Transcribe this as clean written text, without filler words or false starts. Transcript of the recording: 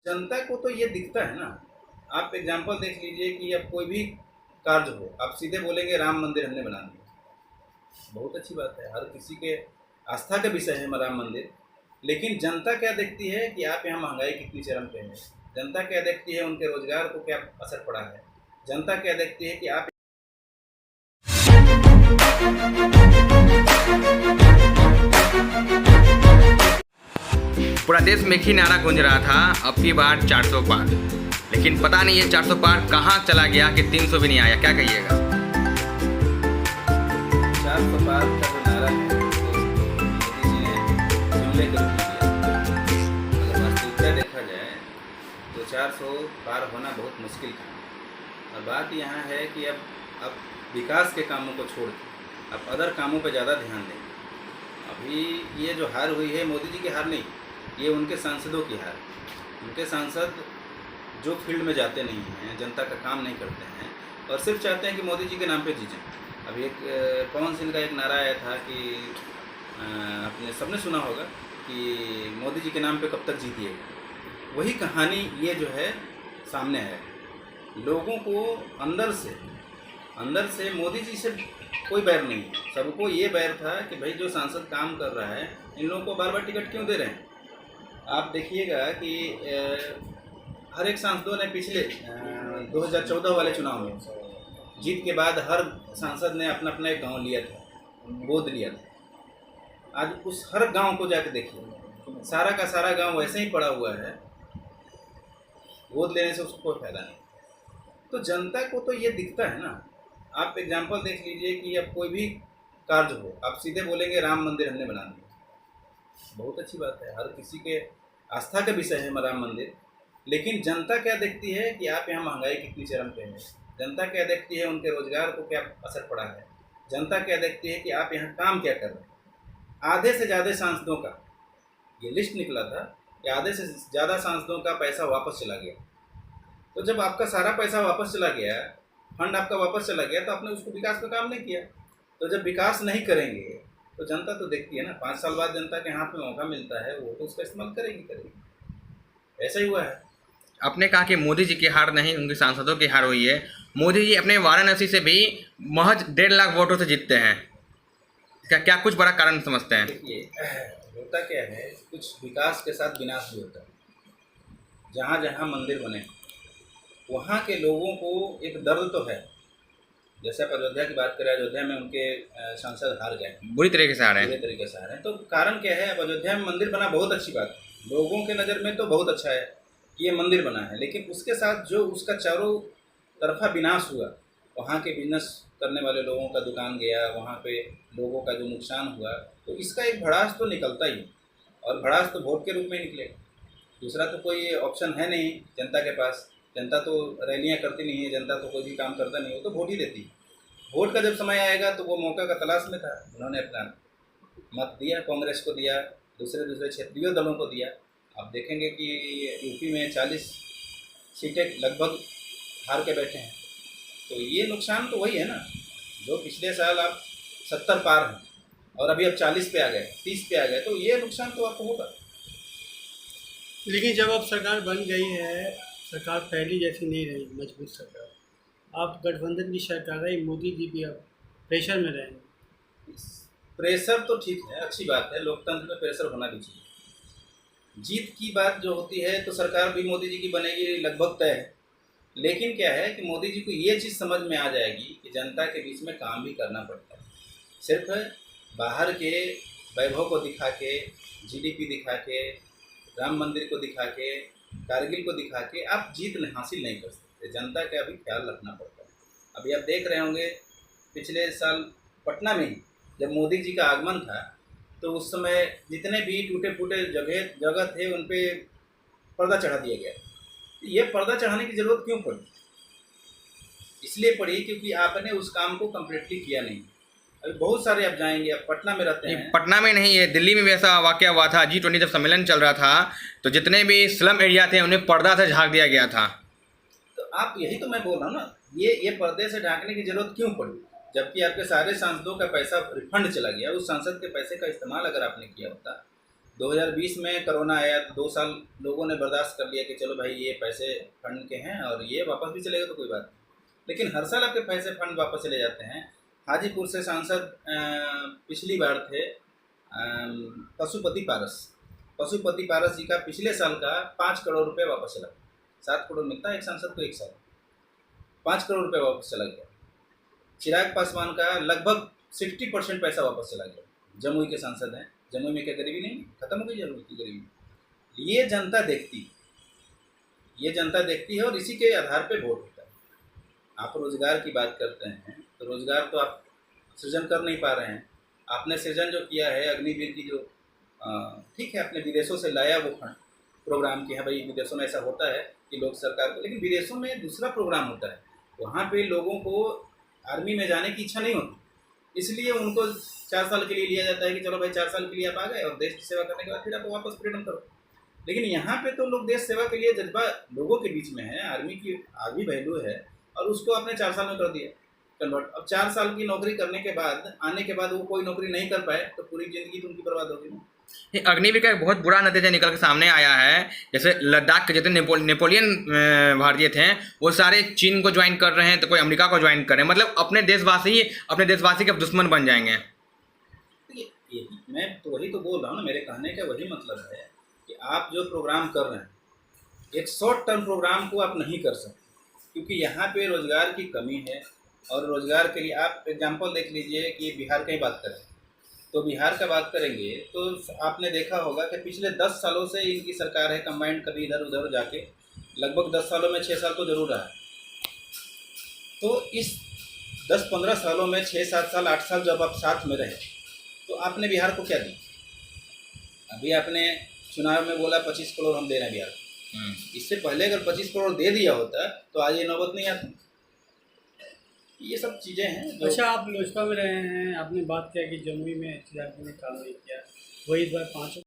जनता को तो ये दिखता है ना। आप एग्जाम्पल देख लीजिए कि अब कोई भी कार्य हो, आप सीधे बोलेंगे राम मंदिर हमने बना दिया। बहुत अच्छी बात है, हर किसी के आस्था का विषय है राम मंदिर। लेकिन जनता क्या देखती है कि आप यहाँ महंगाई कितनी चरम पे है। जनता क्या देखती है, उनके रोजगार को क्या असर पड़ा है। जनता क्या देखती है कि आप पूरा देश में एक ही नारा गूंज रहा था, अब की बार 400 पार। लेकिन पता नहीं ये 400 पार कहाँ चला गया कि 300 भी नहीं आया। क्या कहिएगा? 400 पार का जो नारा है मोदी जी ने जुमले के रूप में दिया। अगर वास्तविकता देखा जाए तो 400 पार होना बहुत मुश्किल था। और बात यहाँ है कि अब विकास के कामों को छोड़ के अब अदर कामों पर ज़्यादा ध्यान दें। अभी ये जो हार हुई है, मोदी जी की हार नहीं, ये उनके सांसदों की हार। उनके सांसद जो फील्ड में जाते नहीं हैं, जनता का काम नहीं करते हैं और सिर्फ चाहते हैं कि मोदी जी के नाम पे जीतें। अभी एक पवन सिंह का एक नारा आया था कि आपने सबने सुना होगा कि मोदी जी के नाम पे कब तक जीतिएगा। वही कहानी ये जो है सामने है। लोगों को अंदर से मोदी जी से कोई बैर नहीं है। सबको ये बैर था कि भाई जो सांसद काम कर रहा है, इन लोगों को बार बार टिकट क्यों दे रहे हैं। आप देखिएगा कि हर एक सांसदों ने पिछले 2014 वाले चुनाव में जीत के बाद हर सांसद ने अपना अपना एक गांव लिया था, गोद लिया था। आज उस हर गांव को जाके देखिए, सारा का सारा गांव वैसे ही पड़ा हुआ है। गोद लेने से उसको कोई फायदा नहीं। तो जनता को तो ये दिखता है ना। आप एग्जाम्पल देख लीजिए कि अब कोई भी कार्य हो, आप सीधे बोलेंगे राम मंदिर हमने बना दिया। बहुत अच्छी बात है, हर किसी के आस्था का विषय है राम मंदिर। लेकिन जनता क्या देखती है कि आप यहाँ महंगाई कितनी चरम पे है। जनता क्या देखती है, उनके रोजगार को क्या असर पड़ा है। जनता क्या देखती है कि आप यहाँ काम क्या कर रहे हैं। आधे से ज़्यादा सांसदों का ये लिस्ट निकला था कि आधे से ज़्यादा सांसदों का पैसा वापस चला गया। तो जब आपका सारा पैसा वापस चला गया, फंड आपका वापस चला गया, तो आपने उसको विकास का काम नहीं किया। तो जब विकास नहीं करेंगे तो जनता तो देखती है ना। 5 साल बाद जनता के हाथ में मौका मिलता है, वो तो उसका इस्तेमाल करेगी। ऐसा ही हुआ है। आपने कहा कि मोदी जी की हार नहीं, उनके सांसदों की हार हुई है। मोदी जी अपने वाराणसी से भी महज 1.5 लाख वोटों से जीतते हैं। इसका क्या कुछ बड़ा कारण समझते हैं? देखिए, होता क्या है, कुछ विकास के साथ विनाश भी होता है। जहाँ जहाँ मंदिर बने वहाँ के लोगों को एक दर्द तो है। जैसे आप अयोध्या की बात करें, अयोध्या में उनके सांसद हार गए, बुरी तरीके से हारे हैं। बुरे तरीके से हारे हैं। तो कारण क्या है? अब अयोध्या में मंदिर बना, बहुत अच्छी बात है, लोगों के नज़र में तो बहुत अच्छा है कि ये मंदिर बना है। लेकिन उसके साथ जो उसका चारों तरफा विनाश हुआ, वहाँ के बिजनेस करने वाले लोगों का दुकान गया, वहाँ पे लोगों का जो नुकसान हुआ, तो इसका एक भड़ास तो निकलता ही। और भड़ास तो वोट के रूप में निकलेगा। दूसरा तो कोई ऑप्शन है नहीं जनता के पास। जनता तो रैलियां करती नहीं है, जनता तो कोई भी काम करता नहीं, वो तो वोट ही देती है। वोट का जब समय आएगा तो वो मौका का तलाश में था, उन्होंने अपना मत दिया, कांग्रेस को दिया, दूसरे क्षेत्रीय दलों को दिया। आप देखेंगे कि यूपी में 40 सीटें लगभग हार के बैठे हैं। तो ये नुकसान तो वही है ना, जो पिछले साल आप 70 पार हैं और अभी अब 40 पे आ गए, 30 पे आ गए, तो ये नुकसान तो आपको होगा। लेकिन जब अब सरकार बन गई है, सरकार पहली जैसी नहीं रही, मजबूत सरकार। आप गठबंधन की सरकार है, मोदी जी भी अब प्रेशर में रहेंगे। प्रेशर तो ठीक है, अच्छी बात है, लोकतंत्र में प्रेशर होना भी चाहिए। जीत की बात जो होती है तो सरकार भी मोदी जी की बनेगी, लगभग तय है। लेकिन क्या है कि मोदी जी को ये चीज़ समझ में आ जाएगी कि जनता के बीच में काम भी करना पड़ता है। सिर्फ बाहर के वैभव को दिखा के, जीडीपी दिखा के, राम मंदिर को दिखा के, कारगिल को दिखा के आप जीत हासिल नहीं कर सकते। जनता का भी ख्याल रखना पड़ता है। अभी आप देख रहे होंगे, पिछले साल पटना में ही जब मोदी जी का आगमन था, तो उस समय जितने भी टूटे फूटे जगह थे, उन पे पर्दा चढ़ा दिया गया। ये पर्दा चढ़ाने की ज़रूरत क्यों पड़ी? इसलिए पड़ी क्योंकि आपने उस काम को कम्प्लीटली किया नहीं। अभी बहुत सारे आप जाएंगे, आप पटना में रहते हैं। पटना में नहीं है, दिल्ली में भी ऐसा वाकया हुआ था। G20 जब सम्मेलन चल रहा था तो जितने भी स्लम एरिया थे उन्हें पर्दा से झाँक दिया गया था। तो आप यही तो मैं बोल रहा हूँ ना, ये पर्दे से ढांकने की ज़रूरत क्यों पड़ी? जबकि आपके सारे सांसदों का पैसा रिफंड चला गया। उस सांसद के पैसे का इस्तेमाल अगर आपने किया होता 2020 में कोरोना आया तो 2 साल लोगों ने बर्दाश्त कर लिया कि चलो भाई ये पैसे फंड के हैं और ये वापस भी चलेगा तो कोई बात नहीं, लेकिन हर साल आपके पैसे फंड वापस चले जाते हैं। हाजीपुर से सांसद पिछली बार थे पशुपति पारस जी का पिछले साल का 5 करोड़ रुपए वापस चला गया। 7 करोड़ मिलता है एक सांसद को एक साल, 5 करोड़ रुपए वापस चला गया। चिराग पासवान का लगभग 60% पैसा वापस चला गया। जमुई के सांसद हैं, जमुई में क्या गरीबी नहीं, खत्म हो गई जमुई की गरीबी। ये जनता देखती है और इसी के आधार पे वोट होता है। आप रोजगार की बात करते हैं तो रोजगार तो आप सृजन कर नहीं पा रहे हैं। आपने सृजन जो किया है अग्निवीर की जो ठीक है, आपने विदेशों से लाया वो फंड प्रोग्राम की है, भाई विदेशों में ऐसा होता है कि लोग सरकार को, लेकिन विदेशों में दूसरा प्रोग्राम होता है, वहाँ पे लोगों को आर्मी में जाने की इच्छा नहीं होती, इसलिए उनको 4 साल के लिए लिया जाता है कि चलो भाई 4 साल के लिए आप आ गए और देश की सेवा करने के बाद फिर आप वापस रिटर्न करो। लेकिन यहाँ पे तो लोग देश सेवा के लिए जज्बा लोगों के बीच में है, आर्मी की आगे वैल्यू है और उसको आपने 4 साल में कर दिया कन्वर्ट। अब 4 साल की नौकरी करने के बाद आने के बाद वो कोई नौकरी नहीं कर पाए तो पूरी ज़िंदगी तो उनकी बर्बाद होगी ना। ये अग्निवीर का एक बहुत बुरा नतीजा निकल के सामने आया है। जैसे लद्दाख के जितने नेपोलियन भारतीय थे वो सारे चीन को ज्वाइन कर रहे हैं, तो कोई अमेरिका को ज्वाइन कर रहे हैं। मतलब अपने देशवासी के दुश्मन बन जाएंगे। मैं तो वही तो बोल रहा हूँ ना, मेरे कहने का वही मतलब है कि आप जो प्रोग्राम कर रहे हैं एक शॉर्ट टर्म प्रोग्राम को आप नहीं कर सकते, क्योंकि यहाँ पे रोज़गार की कमी है। और रोज़गार के लिए आप एग्जांपल देख लीजिए कि बिहार की बात करें तो बिहार का बात करेंगे तो आपने देखा होगा कि पिछले 10 सालों से इनकी सरकार है कंबाइंड, कभी इधर उधर जाके लगभग 10 सालों में 6 साल तो ज़रूर रहा है। तो इस 10-15 सालों में 6-7 साल 8 साल जब आप साथ में रहे तो आपने बिहार को क्या दी? अभी आपने चुनाव में बोला 25 करोड़ हम दे रहे हैं बिहार को। इससे पहले अगर 25 करोड़ दे दिया होता तो आज ये नौबत नहीं आती। ये सब चीज़ें हैं जो... अच्छा, आप लोजपा में रहे हैं, आपने बात किया कि जमुई में चिराग जी ने काम नहीं किया, वही इस बार 5